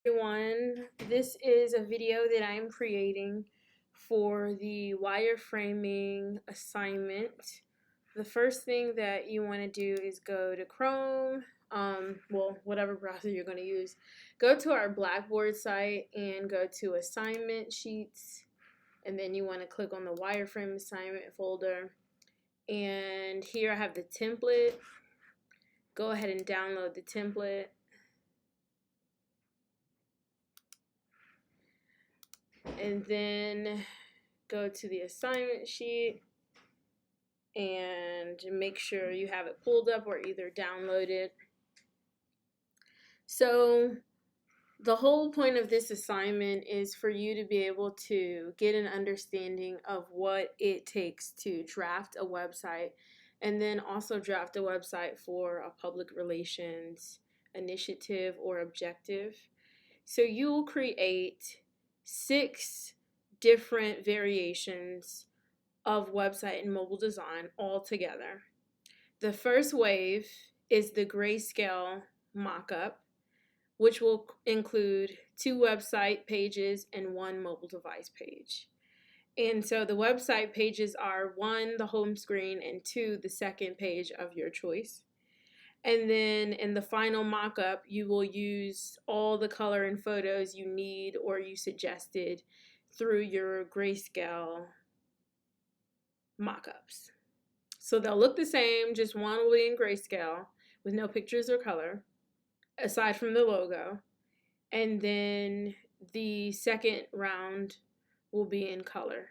Everyone, this is a video that I'm creating for the wireframing assignment. The first thing that you want to do is go to Chrome, well, whatever browser you're going to use. Go to our Blackboard site and go to Assignment Sheets, and then you want to click on the wireframe assignment folder. And here I have the template. Go ahead and download the template. And then go to the assignment sheet and make sure you have it pulled up or either download it. So the whole point of this assignment is for you to be able to get an understanding of what it takes to draft a website, and then also draft a website for a public relations initiative or objective. So you'll create 6 different variations of website and mobile design all together. The first wave is the Grayscale mockup, which will include 2 website pages and 1 mobile device page. And so the website pages are 1, the home screen, and 2, the second page of your choice. And then in the final mockup, you will use all the color and photos you need or you suggested through your Grayscale mockups. So they'll look the same, just one will be in Grayscale with no pictures or color, aside from the logo. And then the second round will be in color.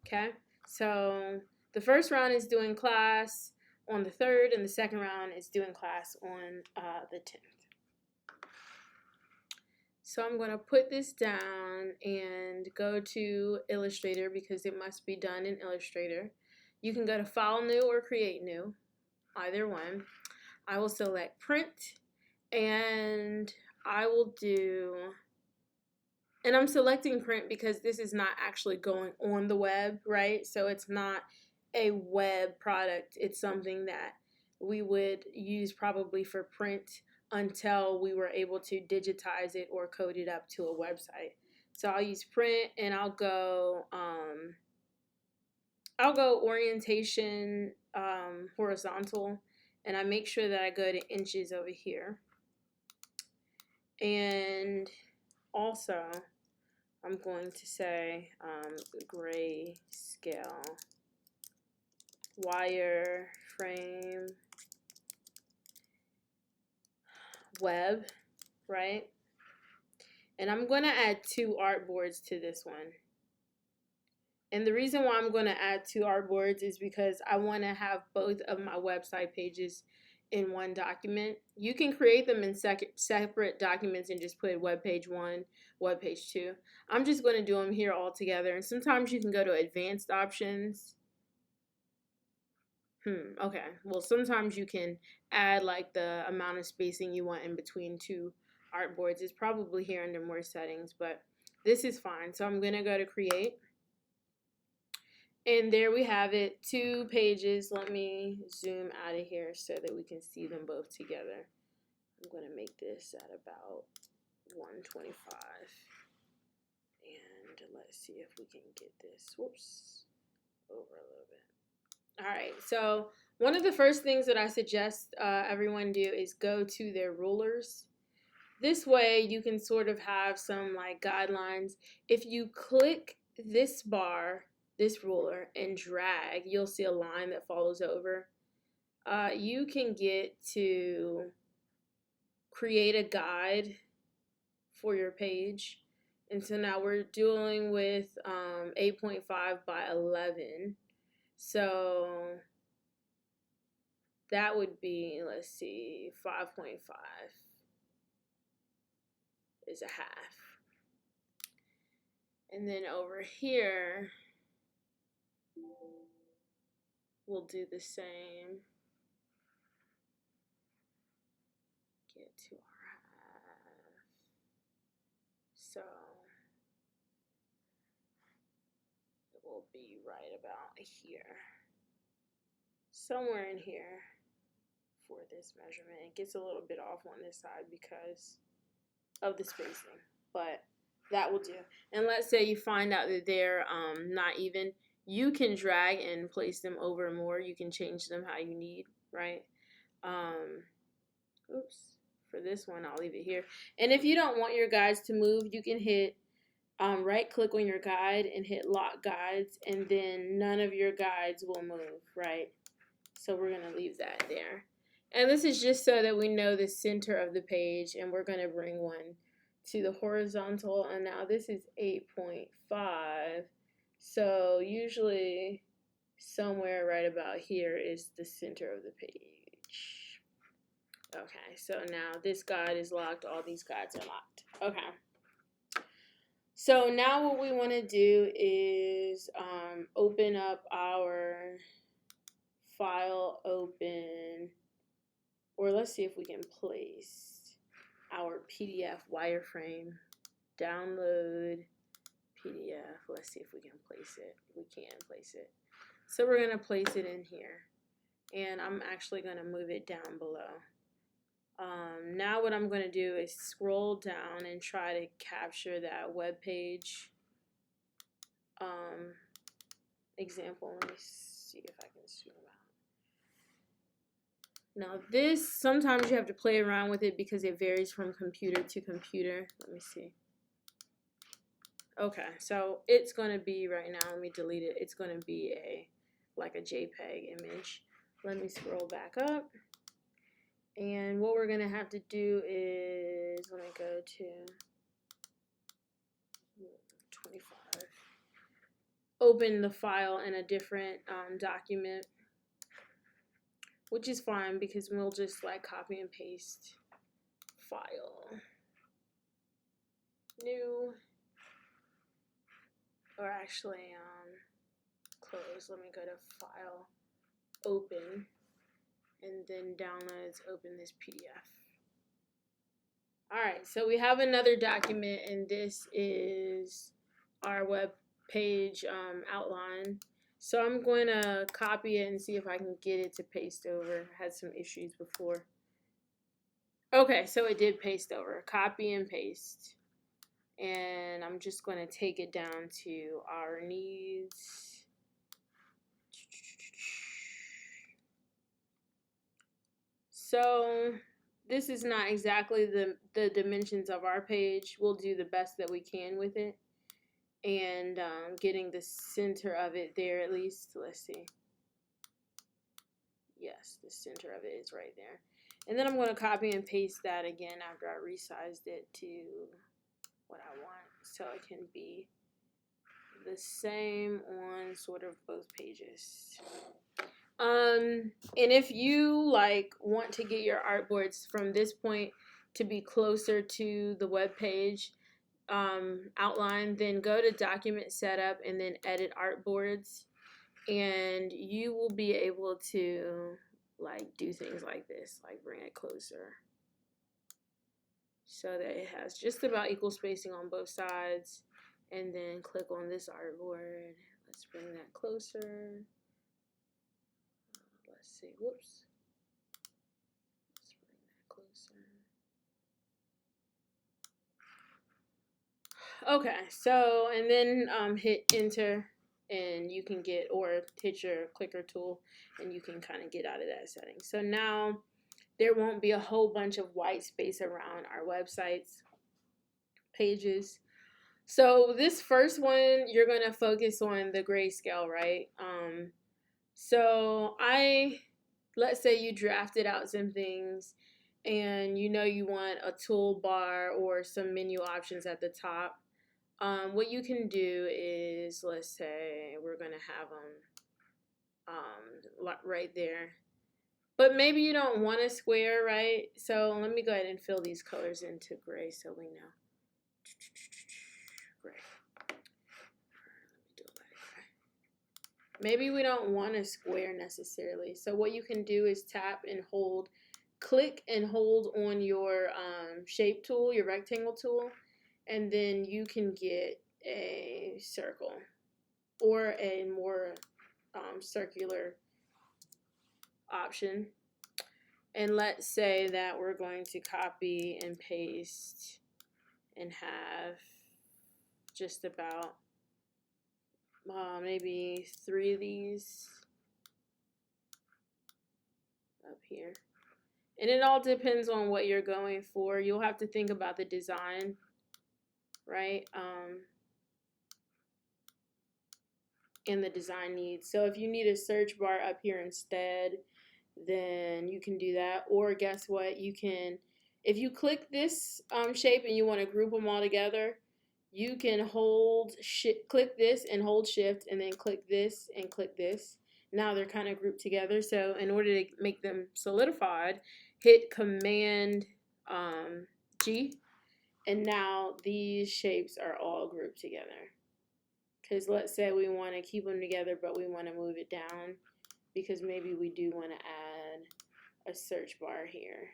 Okay? So the first round is doing class on the 3rd, and the second round is doing class on the 10th. So I'm going to put this down and go to Illustrator because it must be done in Illustrator. You can go to File New or Create New, either one. I will select Print, and I will do, and I'm selecting Print because this is not actually going on the web, right? So it's not a web product. It's something that we would use probably for print until we were able to digitize it or code it up to a website. So I'll use Print, and I'll go orientation horizontal, and I make sure that I go to inches over here. And also I'm going to say Grayscale wireframe web, right? And I'm going to add 2 artboards to this one. And the reason why I'm going to add 2 artboards is because I want to have both of my website pages in one document. You can create them in separate documents and just put web page 1, web page 2. I'm just going to do them here all together. And sometimes you can go to advanced options. Okay. Well, sometimes you can add like the amount of spacing you want in between 2 artboards. It's probably here under more settings, but this is fine. So I'm going to go to create. And there we have it, 2 pages. Let me zoom out of here so that we can see them both together. I'm going to make this at about 125. And let's see if we can get this, whoops, over a little bit. All right, so one of the first things that I suggest everyone do is go to their rulers. This way you can sort of have some like guidelines. If you click this bar, this ruler, and drag, you'll see a line that follows over. You can get to create a guide for your page. And so now we're dealing with 8.5 by 11. So that would be, let's see, 5.5 is a half. And then over here, we'll do the same. Get to our half. So it will be right about here. Somewhere in here for this measurement. It gets a little bit off on this side because of the spacing, but that will do. And let's say you find out that they're not even, you can drag and place them over more. You can change them how you need, right? Oops. For this one, I'll leave it here. And if you don't want your guides to move, you can hit right click on your guide and hit lock guides, and then none of your guides will move, right? So we're going to leave that there. And this is just so that we know the center of the page, and we're going to bring one to the horizontal. And now this is 8.5. So usually somewhere right about here is the center of the page. Okay, so now this guide is locked. All these guides are locked. Okay. So now what we want to do is open up our file open, or let's see if we can place our PDF wireframe. Download PDF. Let's see if we can place it. We can place it. So we're going to place it in here. And I'm actually going to move it down below. Now what I'm going to do is scroll down and try to capture that web page example. Let me see if I can zoom out. Now this, sometimes you have to play around with it because it varies from computer to computer. Let me see. Okay, so it's going to be right now, let me delete it. It's going to be like a JPEG image. Let me scroll back up. And what we're going to have to do is, let me go to 25. Open the file in a different document, which is fine because we'll just like copy and paste file, new, or actually close. Let me go to file, open, and then downloads, open this PDF. Alright, so we have another document, and this is our web page outline. So I'm going to copy it and see if I can get it to paste over. I had some issues before. Okay, so it did paste over. Copy and paste. And I'm just going to take it down to our needs. So this is not exactly the dimensions of our page. We'll do the best that we can with it. And getting the center of it there at least. Let's see. Yes, the center of it is right there. And then I'm going to copy and paste that again after I resized it to what I want. So it can be the same on sort of both pages. And if you like want to get your artboards from this point to be closer to the web page outline, then go to document setup and then edit artboards, and you will be able to like do things like this, like bring it closer so that it has just about equal spacing on both sides, and then click on this artboard. Let's bring that closer. Let's see, whoops. Let's bring that closer. Okay, so, and then hit enter, and you can get, or hit your clicker tool, and you can kind of get out of that setting. So now there won't be a whole bunch of white space around our website's pages. So this first one, you're going to focus on the grayscale, right? So let's say you drafted out some things and you know you want a toolbar or some menu options at the top. What you can do is, let's say we're going to have them right there. But maybe you don't want a square, right? So let me go ahead and fill these colors into gray so we know. Gray. Maybe we don't want a square necessarily. So what you can do is tap and hold, click and hold on your shape tool, your rectangle tool, and then you can get a circle or a more circular option. And let's say that we're going to copy and paste and have just about maybe 3 of these up here. And it all depends on what you're going for. You'll have to think about the design, right? And the design needs. So if you need a search bar up here instead, then you can do that. Or guess what? You can, if you click this shape and you want to group them all together, you can click this and hold shift, and then click this and click this. Now they're kind of grouped together. So in order to make them solidified, hit Command G, and now these shapes are all grouped together. Because let's say we want to keep them together, but we want to move it down because maybe we do want to add a search bar here.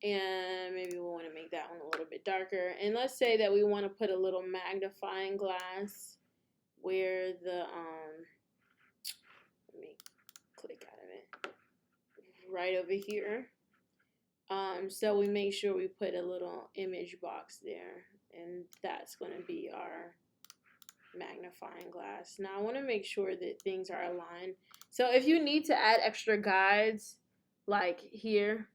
And maybe we want to make that one a little bit darker. And let's say that we want to put a little magnifying glass where the, let me click out of it, right over here. So we make sure we put a little image box there, and that's going to be our magnifying glass. Now I want to make sure that things are aligned. So if you need to add extra guides, like here,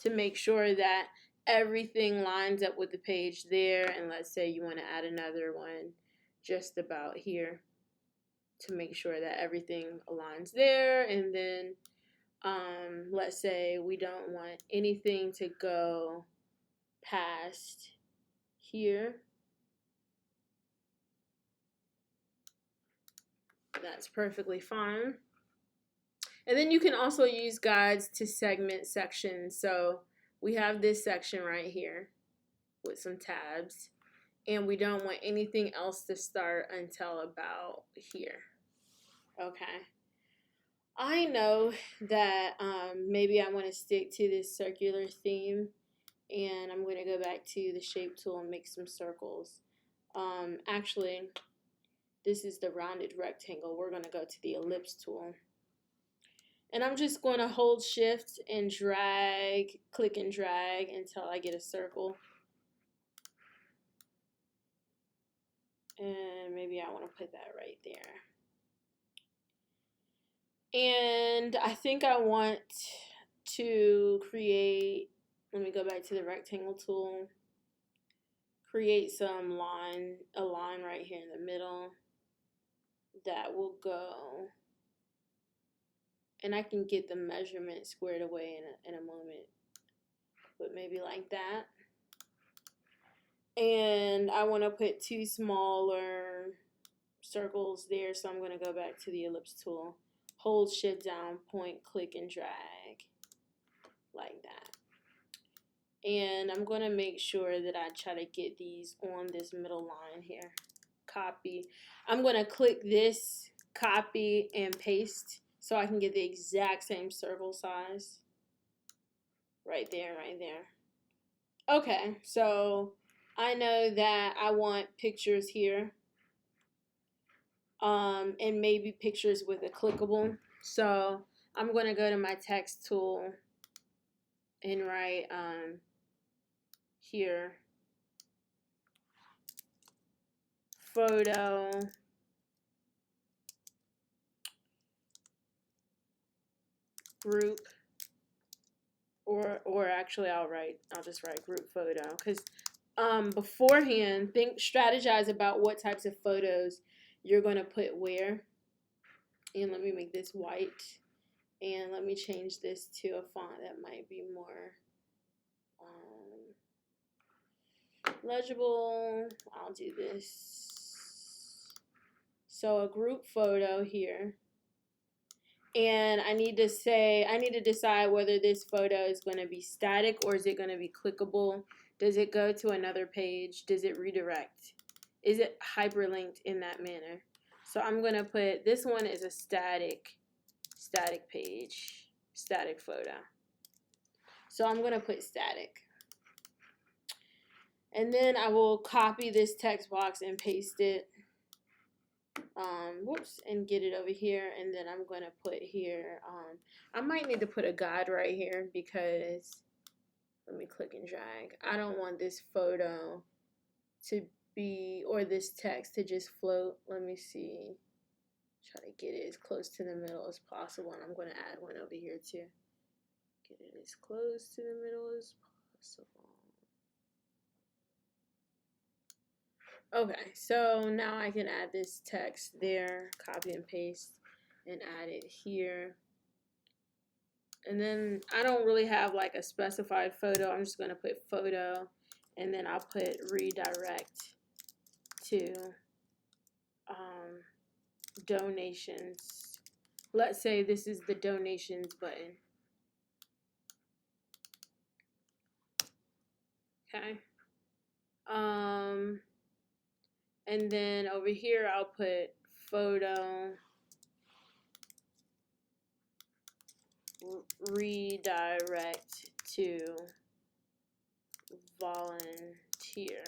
to make sure that everything lines up with the page there, and let's say you want to add another one just about here to make sure that everything aligns there, and then let's say we don't want anything to go past here. That's perfectly fine. And then you can also use guides to segment sections. So we have this section right here with some tabs, and we don't want anything else to start until about here. Okay. I know that maybe I want to stick to this circular theme, and I'm going to go back to the shape tool and make some circles. Actually, this is the rounded rectangle. We're going to go to the ellipse tool. And I'm just going to hold shift and drag, click and drag until I get a circle. And maybe I want to put that right there. And I think I want to create, let me go back to the rectangle tool, create some a line right here in the middle that will go, and I can get the measurement squared away in a moment, but maybe like that. And I want to put 2 smaller circles there, so I'm going to go back to the ellipse tool, hold shift down, point, click and drag like that. And I'm going to make sure that I try to get these on this middle line here. Copy. I'm going to click this, copy and paste, so I can get the exact same circle size. Right there, right there. Okay, so I know that I want pictures here. And maybe pictures with a clickable. So I'm going to go to my text tool and write here, photo group, or actually I'll just write group photo, because beforehand strategize about what types of photos you're going to put where. And let me make this white, and let me change this to a font that might be more legible. I'll do this. So a group photo here. And I need to decide whether this photo is going to be static or is it going to be clickable. Does it go to another page? Does it redirect? Is it hyperlinked in that manner? So I'm going to put, this one is a static page, static photo. So I'm going to put static. And then I will copy this text box and paste it. whoops, and get it over here, and then I'm going to put here, I might need to put a guide right here because, let me click and drag. I don't want this photo to be, or this text to just float. Let me see. Try to get it as close to the middle as possible, and I'm going to add one over here too. Get it as close to the middle as possible. Okay, so now I can add this text there, copy and paste, and add it here. And then I don't really have like a specified photo. I'm just going to put photo, and then I'll put redirect to donations. Let's say this is the donations button. Okay. And then over here I'll put photo redirect to volunteer.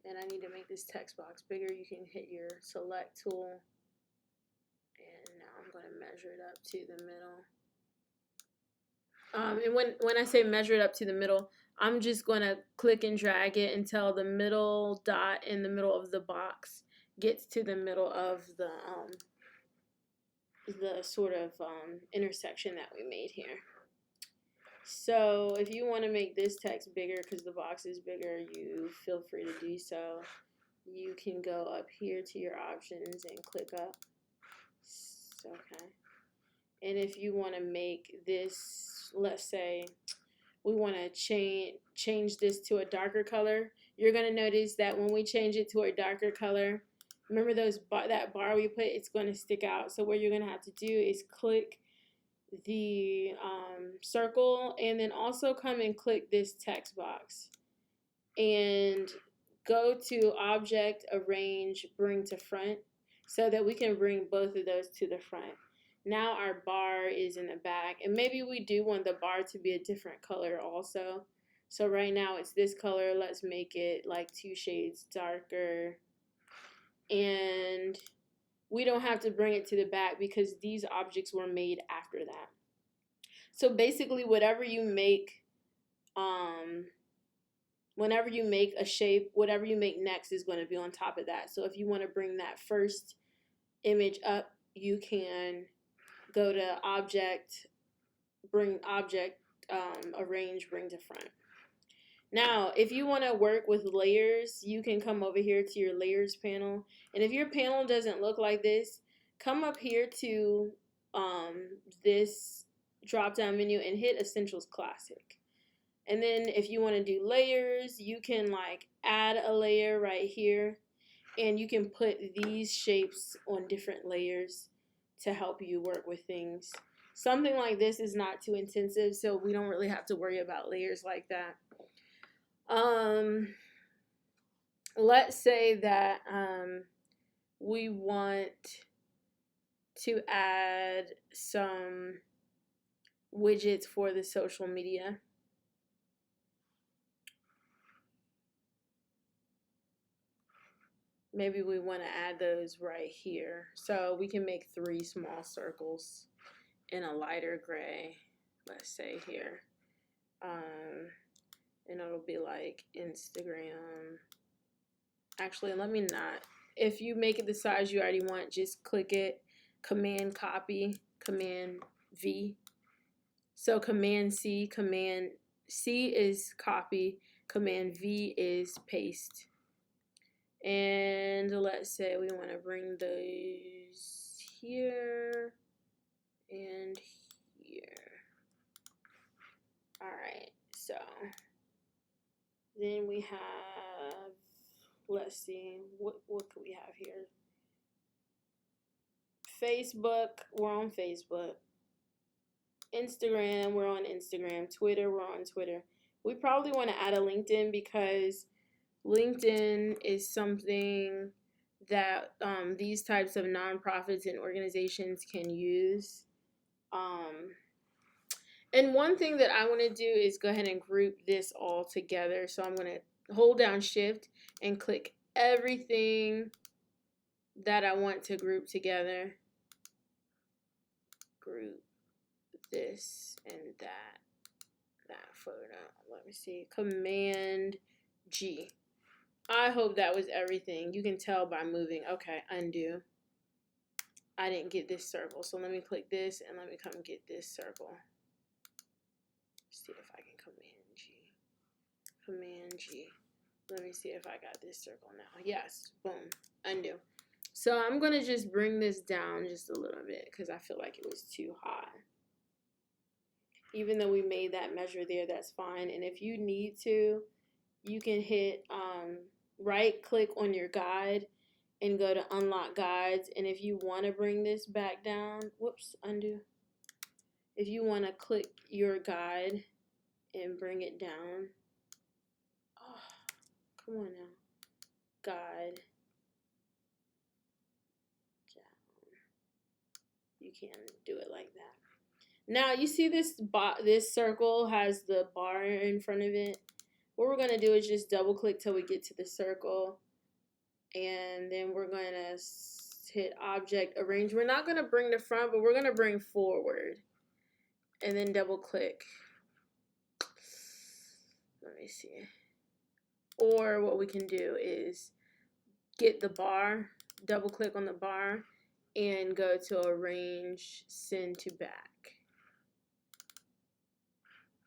And I need to make this text box bigger. You can hit your select tool, and now I'm going to measure it up to the middle. And when I say measure it up to the middle, I'm just going to click and drag it until the middle dot in the middle of the box gets to the middle of the sort of intersection that we made here. So if you want to make this text bigger because the box is bigger, you feel free to do so. You can go up here to your options and click up. Okay. And if you want to make this, let's say we want to change this to a darker color, you're going to notice that when we change it to a darker color, remember that bar we put, it's going to stick out. So what you're going to have to do is click the circle, and then also come and click this text box and go to object, arrange, bring to front, so that we can bring both of those to the front. Now our bar is in the back, and maybe we do want the bar to be a different color also. So right now it's this color. Let's make it like 2 shades darker, and we don't have to bring it to the back because these objects were made after that. So basically whatever you make, whenever you make a shape, whatever you make next is going to be on top of that. So if you want to bring that first image up, you can go to object, bring object, arrange, bring to front. Now, if you want to work with layers, you can come over here to your layers panel. And if your panel doesn't look like this, come up here to this drop down menu and hit Essentials Classic. And then if you want to do layers, you can like add a layer right here, and you can put these shapes on different layers to help you work with things. Something like this is not too intensive, so we don't really have to worry about layers like that. Let's say that we want to add some widgets for the social media. Maybe we want to add those right here. So we can make 3 small circles in a lighter gray, let's say here. And it'll be like Instagram. Actually, let me not. If you make it the size you already want, just click it, Command copy, Command V. So Command C is copy, Command V is paste. And let's say we want to bring those here and here. All right, so then we have, let's see, what could we have here? Facebook, we're on Facebook. Instagram, we're on Instagram. Twitter, we're on Twitter. We probably want to add a LinkedIn because LinkedIn is something that these types of nonprofits and organizations can use. And one thing that I want to do is go ahead and group this all together. So I'm going to hold down shift and click everything that I want to group together. Group this and that photo. Let me see. Command G. I hope that was everything. You can tell by moving. Okay, undo. I didn't get this circle. So let me click this and let me come get this circle. See if I can Command G. Command G. Let me see if I got this circle now. Yes. Boom. Undo. So I'm going to just bring this down just a little bit because I feel like it was too high. Even though we made that measure there, that's fine. And if you need to, you can hit right click on your guide and go to unlock guides. And if you want to bring this back down, whoops, undo. If you want to click your guide and bring it down, oh, come on now, guide down. You can do it like that. Now you see this circle has the bar in front of it. What we're going to do is just double click till we get to the circle, and then we're going to hit object arrange. We're not going to bring the front, but we're going to bring forward, and then double click. Let me see. Or what we can do is get the bar, double click on the bar, and go to arrange, send to back.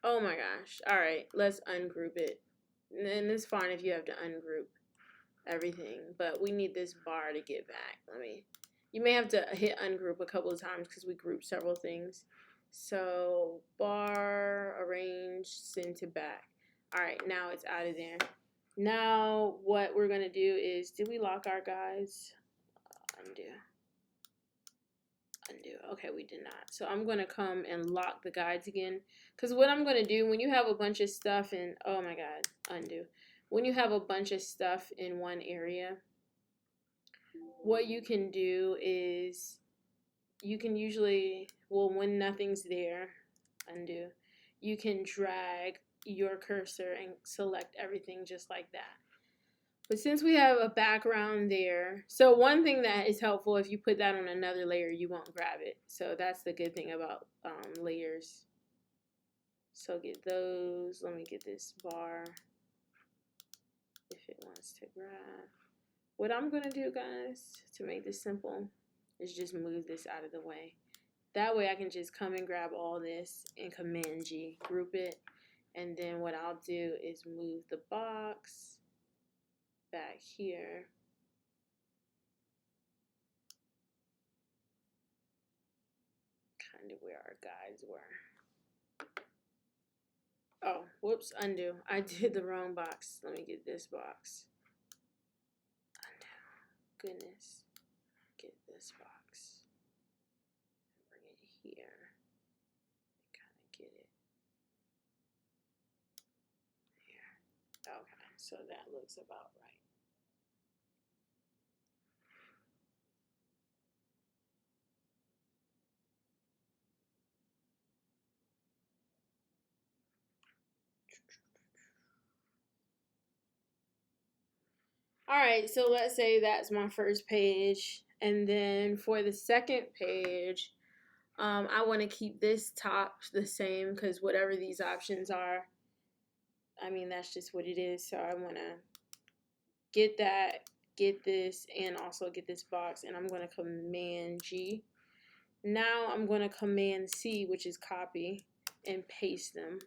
Oh my gosh. All right, let's ungroup it. And it's fine if you have to ungroup everything, but we need this bar to get back. You may have to hit ungroup a couple of times because we grouped several things. So bar, arrange, send to back. All right, now it's out of there. Now what we're gonna do is, did we lock our guides? Undo. Undo. Okay, we did not. So I'm going to come and lock the guides again. Because what I'm going to do, when you have a bunch of stuff in, oh my God, undo. When you have a bunch of stuff in one area, what you can do is, you can usually, well, when nothing's there, undo, you can drag your cursor and select everything just like that. But since we have a background there, so one thing that is helpful, if you put that on another layer, you won't grab it. So that's the good thing about layers. So get those. Let me get this bar if it wants to grab. What I'm going to do, guys, to make this simple, is just move this out of the way. That way I can just come and grab all this and Command G, group it. And then what I'll do is move the box back here. Kind of where our guides were. Oh, whoops, undo. I did the wrong box. Let me get this box. Undo. Goodness. Get this box. Bring it here. Kind of get it. Here. Okay, so that looks about right. Alright, so let's say that's my first page. And then for the second page, I want to keep this top the same because whatever these options are, I mean, that's just what it is. So I want to get that, get this, and also get this box. And I'm going to Command G. Now I'm going to Command C, which is copy, and paste them.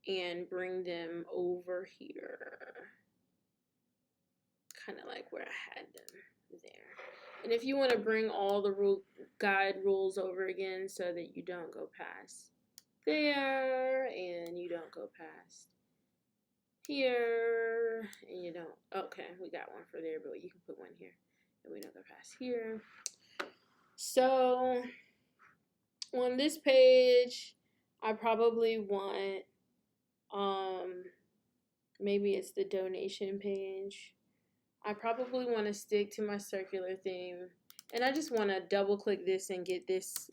And bring them over here. Kind of like where I had them there. And if you want to bring all the guide rules over again so that you don't go past there and you don't go past here and you don't, okay, we got one for there, but you can put one here and we don't go past here. So on this page, I probably want, maybe it's the donation page. I probably want to stick to my circular theme, and I just want to double click this and get this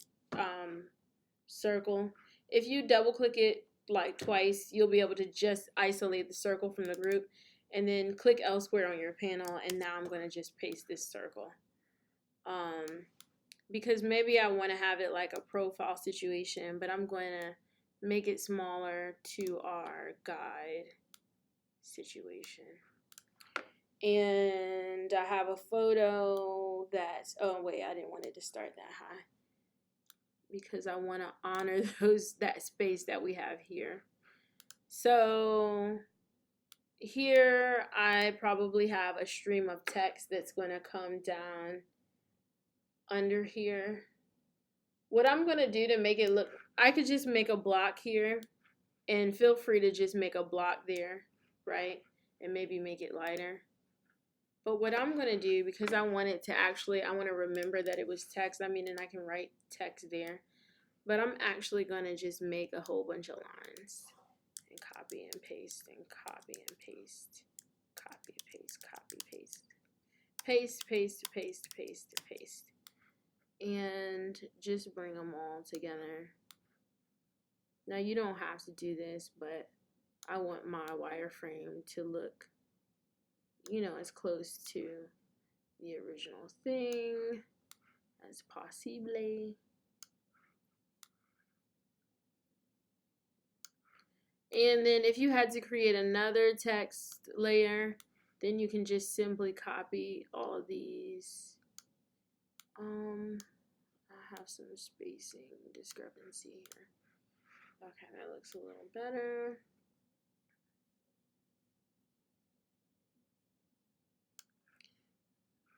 circle, if you double click it like twice, you'll be able to just isolate the circle from the group, and then click elsewhere on your panel. And now I'm going to just paste this circle. Because maybe I want to have it like a profile situation, but I'm going to make it smaller to our guide situation. And I have a photo that's, oh wait, I didn't want it to start that high because I want to honor that space that we have here. So here I probably have a stream of text that's going to come down under here. What I'm going to do to make it look, I could just make a block here, and feel free to just make a block there, right? And maybe make it lighter. But what I'm going to do, because I want it to actually, I want to remember that it was text. I mean, and I can write text there. But I'm actually going to just make a whole bunch of lines. And copy and paste, and copy and paste. Copy, paste, copy, paste. Paste, paste, paste, paste, paste. And just bring them all together. Now you don't have to do this, but I want my wireframe to look, you know, as close to the original thing as possible. And then if you had to create another text layer, then you can just simply copy all of these. I have some spacing discrepancy here. Okay, that looks a little better.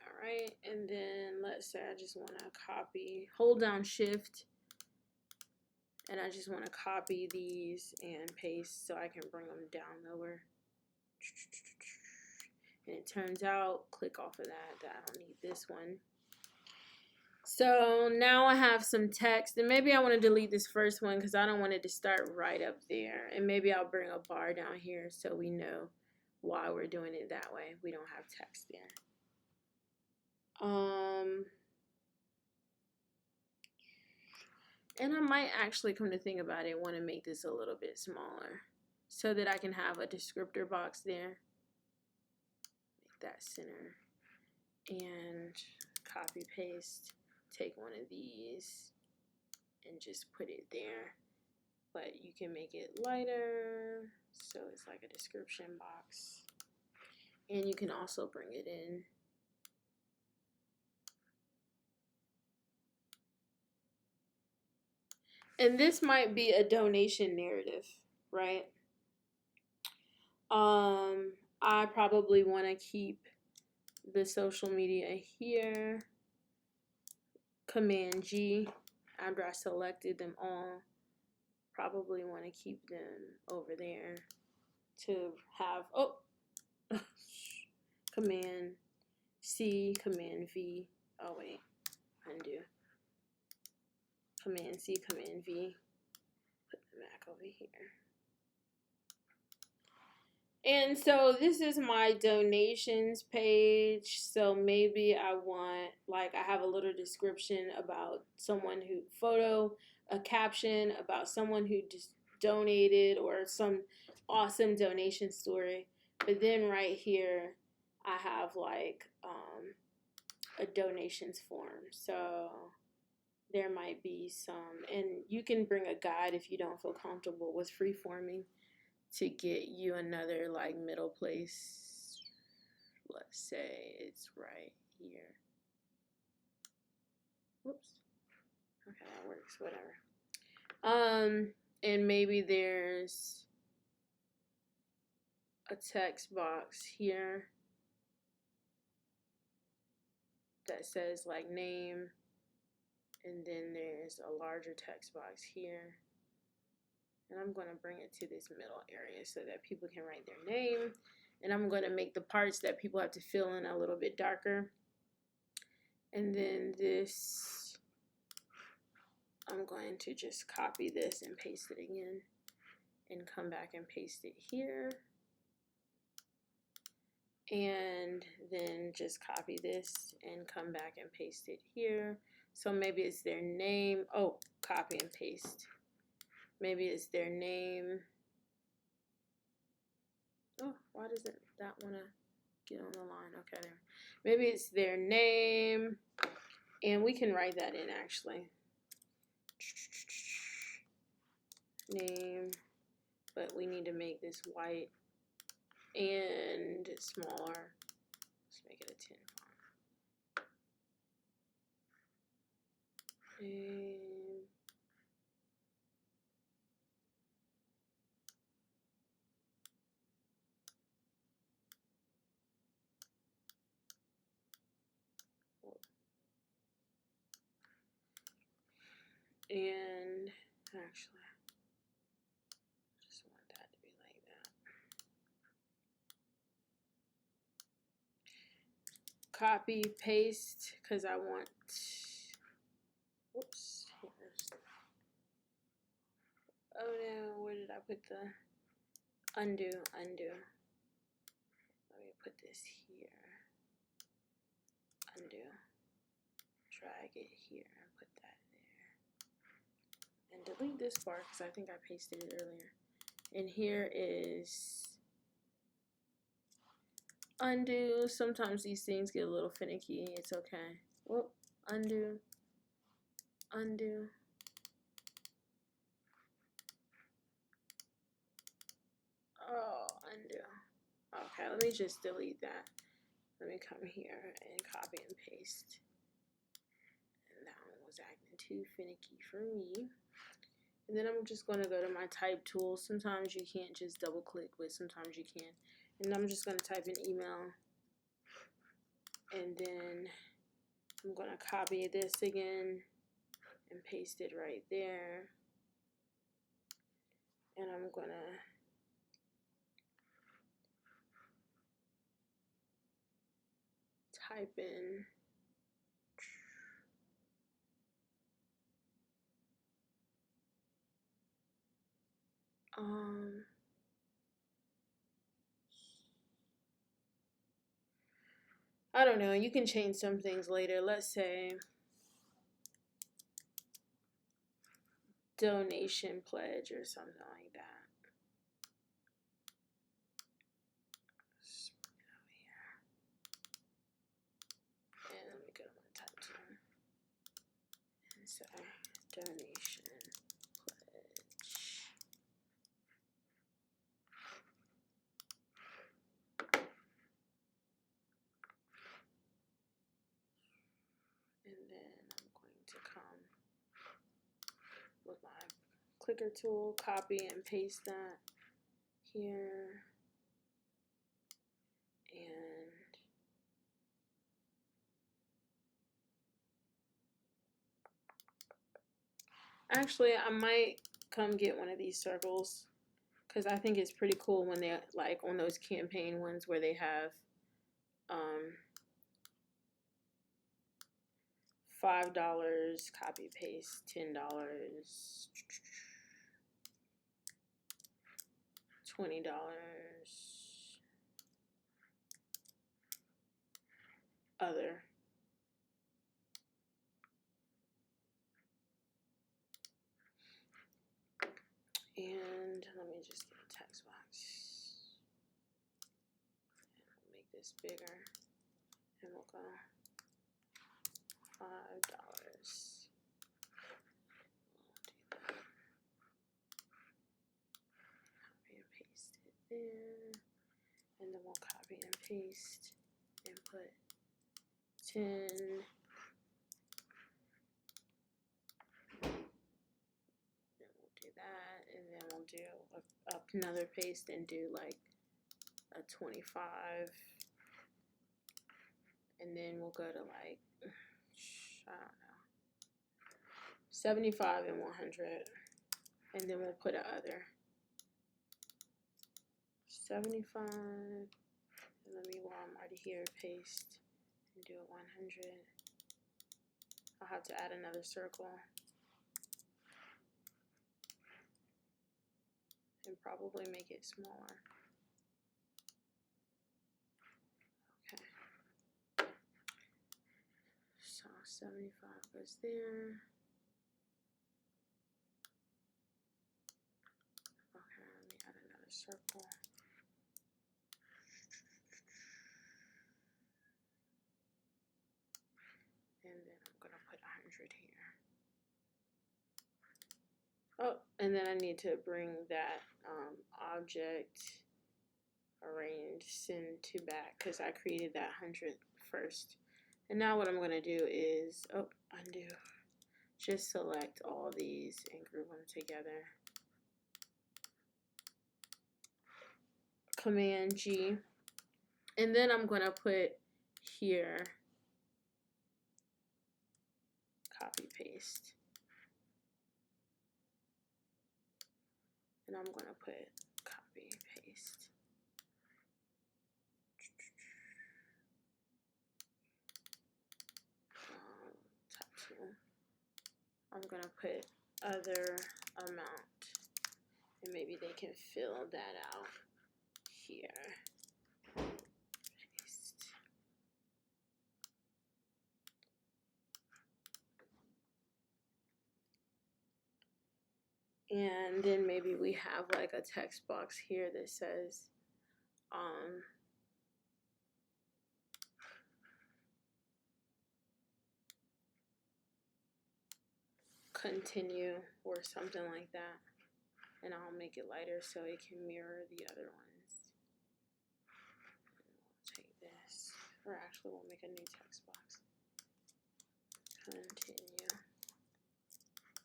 Alright, and then let's say I just want to copy, hold down shift, and I just want to copy these and paste so I can bring them down lower. And it turns out, click off of that I don't need this one. So now I have some text, and maybe I want to delete this first one because I don't want it to start right up there. And maybe I'll bring a bar down here so we know why we're doing it that way. We don't have text there. And I might actually, come to think about it, want to make this a little bit smaller so that I can have a descriptor box there. Make that center. And copy paste. Take one of these and just put it there. But you can make it lighter so it's like a description box. And you can also bring it in. And this might be a donation narrative, right? I probably want to keep the social media here. Command G, after I selected them all, probably want to keep them over there to have, oh, Command C, Command V, oh wait, undo. Command C, Command V, put them back over here. And so this is my donations page. So maybe I want, like, I have a little description about someone who, a caption about someone who just donated or some awesome donation story. But then right here, I have like a donations form. So there might be some, and you can bring a guide if you don't feel comfortable with freeforming, to get you another like middle place. Let's say it's right here. Whoops. Okay, that works, whatever. And maybe there's a text box here that says like name, and then there's a larger text box here. And I'm going to bring it to this middle area so that people can write their name. And I'm going to make the parts that people have to fill in a little bit darker. And then this, I'm going to just copy this and paste it again. And come back and paste it here. And then just copy this and come back and paste it here. So maybe it's their name. Oh, copy and paste. Maybe it's their name. Oh, why doesn't that want to get on the line? Okay, there. Maybe it's their name, and we can write that in actually. Name, but we need to make this white and smaller. Let's make it a 10 font. And actually, I just want that to be like that. Copy, paste, because I want, whoops, oh no, where did I put the, undo. Let me put this here, undo, drag it here and put that there. And delete this part because I think I pasted it earlier. And here is undo. Sometimes these things get a little finicky. It's okay. Whoop, undo. Oh, undo. Okay, let me just delete that. Let me come here and copy and paste. And that one was acting too finicky for me. And then I'm just going to go to my type tool. Sometimes you can't just double click, but sometimes you can. And I'm just going to type in email. And then I'm going to copy this again and paste it right there. And I'm going to type in I don't know, you can change some things later. Let's say donation pledge or something like that. And let me go to my type tool and say donation pledge. And then I'm going to come with my clicker tool, copy and paste that here. And actually, I might come get one of these circles because I think it's pretty cool when they're like on those campaign ones where they have $5, copy paste, $10, $20, other. And let me just get a text box. And we'll make this bigger. And we'll go $5. We'll do that. Copy and paste it there. And then we'll copy and paste and put 10. Then we'll do that. And then we'll do another paste and do like a 25. And then we'll go to like, I don't know, 75 and 100. And then we'll put a other 75. And let me, while I'm already here, paste and do a 100. I'll have to add another circle. And probably make it smaller. Okay. So 75 goes there. circle. And then I'm going to put 100 here. Oh, and then I need to bring that object arrange send to back because I created that 100 first. And now what I'm going to do is, undo. Just select all these and group them together. Command G. And then I'm going to put here, copy paste. And I'm going to put copy paste. Type 2. I'm going to put other amount. And maybe they can fill that out here. Paste. And then maybe we have like a text box here that says continue or something like that. And I'll make it lighter so it can mirror the other ones. And we'll take this, or actually we'll make a new text box. Continue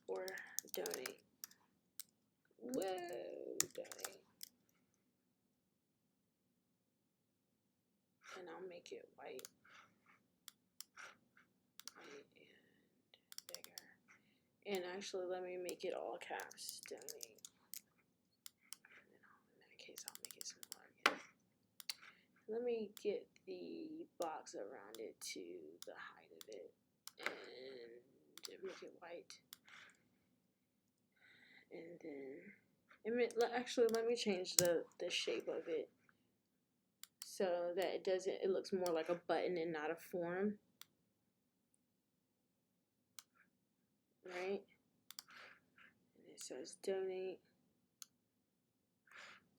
or donate. Whoa, donate. And I'll make it white. White and bigger. And actually, let me make it all caps. Donate. And then in that case, I'll make it smaller again. Let me get the box around it to the height of it. And make it white. And then, actually, let me change the shape of it so that it looks more like a button and not a form. Right? And it says donate.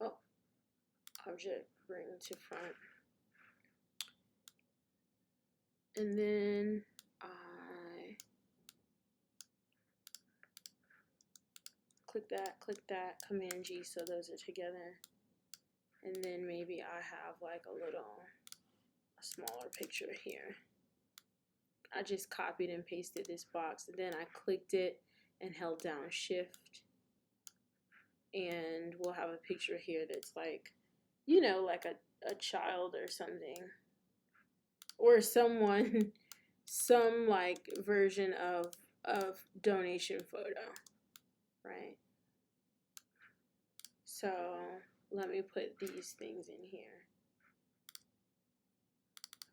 Oh, object bring to front. And then I click that, Command G so those are together. And then maybe I have like a smaller picture here. I just copied and pasted this box, and then I clicked it and held down Shift. And we'll have a picture here that's like, you know, like a child or something. Or someone, some like version of donation photo, right? So let me put these things in here.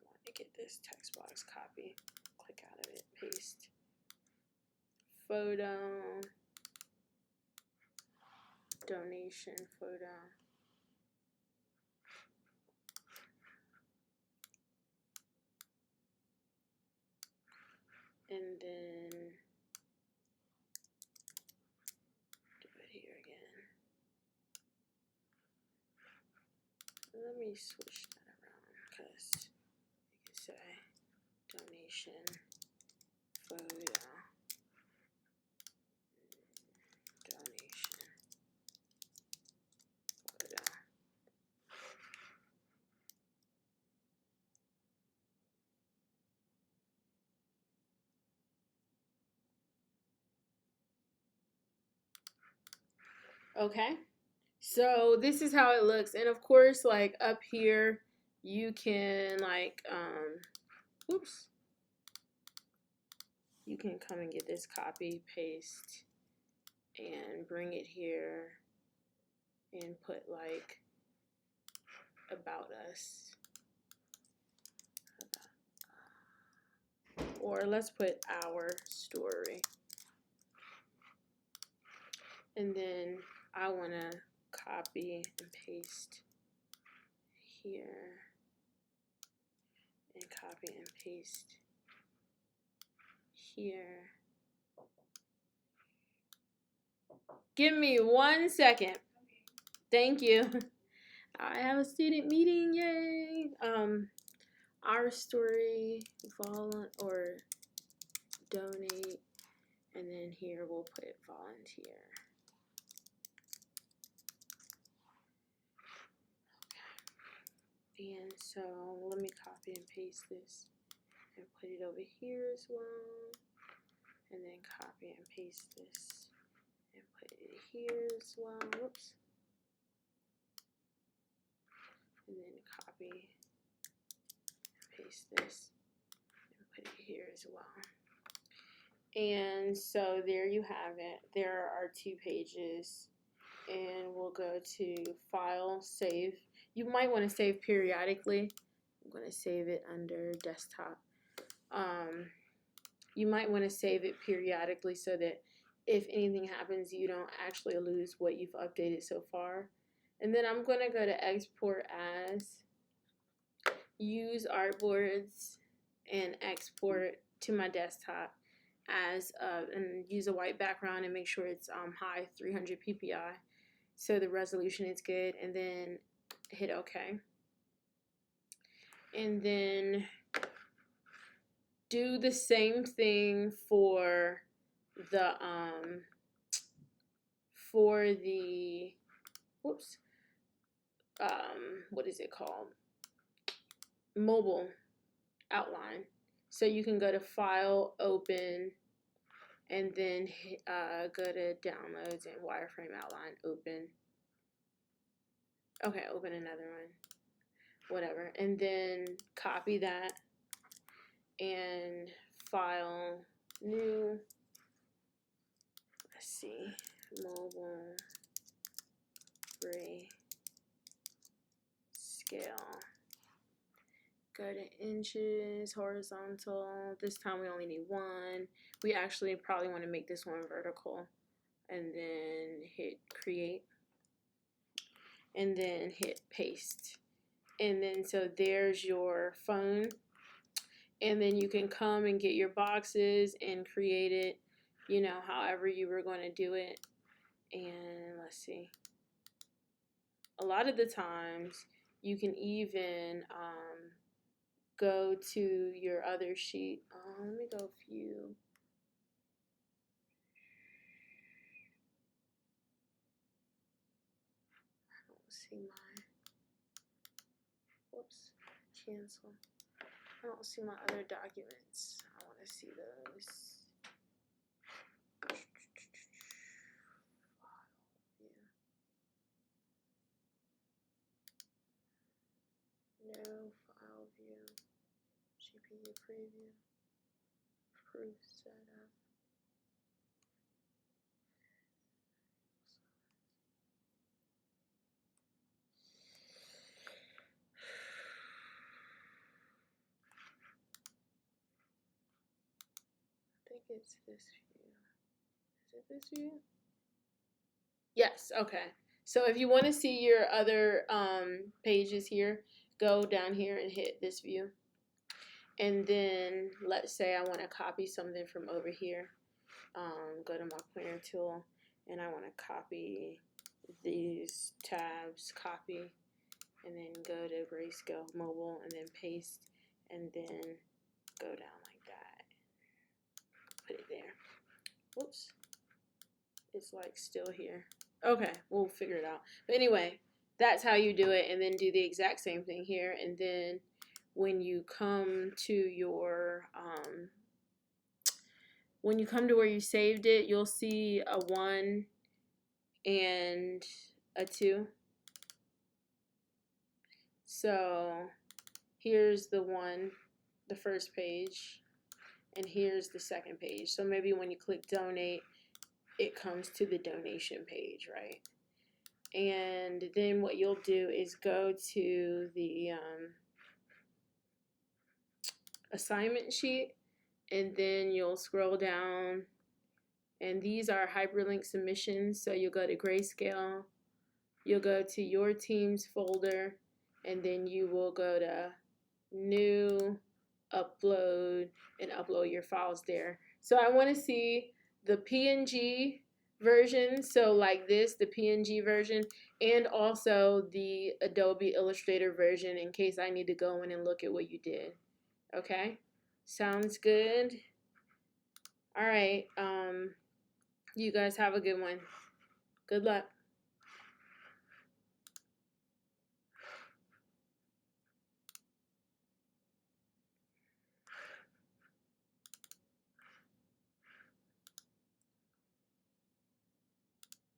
I want to get this text box, copy, click out of it, paste. Photo, donation photo. And then do it here again. Let me switch that around because you can say donation photo. Donation photo. Okay, so this is how it looks, and of course, like up here, you can like, oops, you can come and get this, copy, paste, and bring it here, and put like about us, or let's put our story, and then I want to copy and paste here and copy and paste here. Give me 1 second. Thank you. I have a student meeting, yay! Our story, or donate, and then here we'll put volunteer. Okay. And so let me copy and paste this and put it over here as well. And then copy and paste this and put it here as well. Whoops. And then copy and paste this and put it here as well. And so there you have it. There are our 2 pages. And we'll go to File, Save. You might want to save periodically. I'm going to save it under Desktop. You might want to save it periodically so that if anything happens, you don't actually lose what you've updated so far. And then I'm going to go to Export As, use artboards, and export to my desktop as and use a white background and make sure it's high 300 ppi so the resolution is good, and then hit OK. And then do the same thing for the whoops, what is it called, mobile outline. So you can go to File, Open, and then go to Downloads and Wireframe Outline, Open. Okay, open another one, whatever. And then copy that and File, New, let's see, Mobile, Grayscale. Go to inches, horizontal. This time we only need 1. We actually probably want to make this one vertical. And then hit create. And then hit paste. And then so there's your phone. And then you can come and get your boxes and create it, you know, however you were going to do it. And let's see. A lot of the times you can even go to your other sheet. Let me go view. I don't see my, whoops, cancel. I don't see my other documents. I want to see those. No, file view, GPU preview, proof setup. I think it's this view. Is it this view? Yes, okay. So if you want to see your other pages here, go down here and hit this view. And then let's say I want to copy something from over here. Go to my pointer tool and I want to copy these tabs, copy, and then go to Grayscale Mobile and then paste, and then go down like that. Put it there. Whoops. It's like still here. Okay, we'll figure it out. But anyway, that's how you do it, and then do the exact same thing here. And then when you come to your when you come to where you saved it, you'll see a 1 and a 2. So here's the 1, the first page, and here's the second page. So maybe when you click donate, it comes to the donation page, right? And then what you'll do is go to the assignment sheet, and then you'll scroll down, and these are hyperlink submissions. So you'll go to Grayscale, you'll go to your team's folder, and then you will go to new, upload, and upload your files there. So I want to see the PNG version, so like this, the PNG version, and also the Adobe Illustrator version in case I need to go in and look at what you did. Okay? Sounds good. All right. You guys have a good one. Good luck.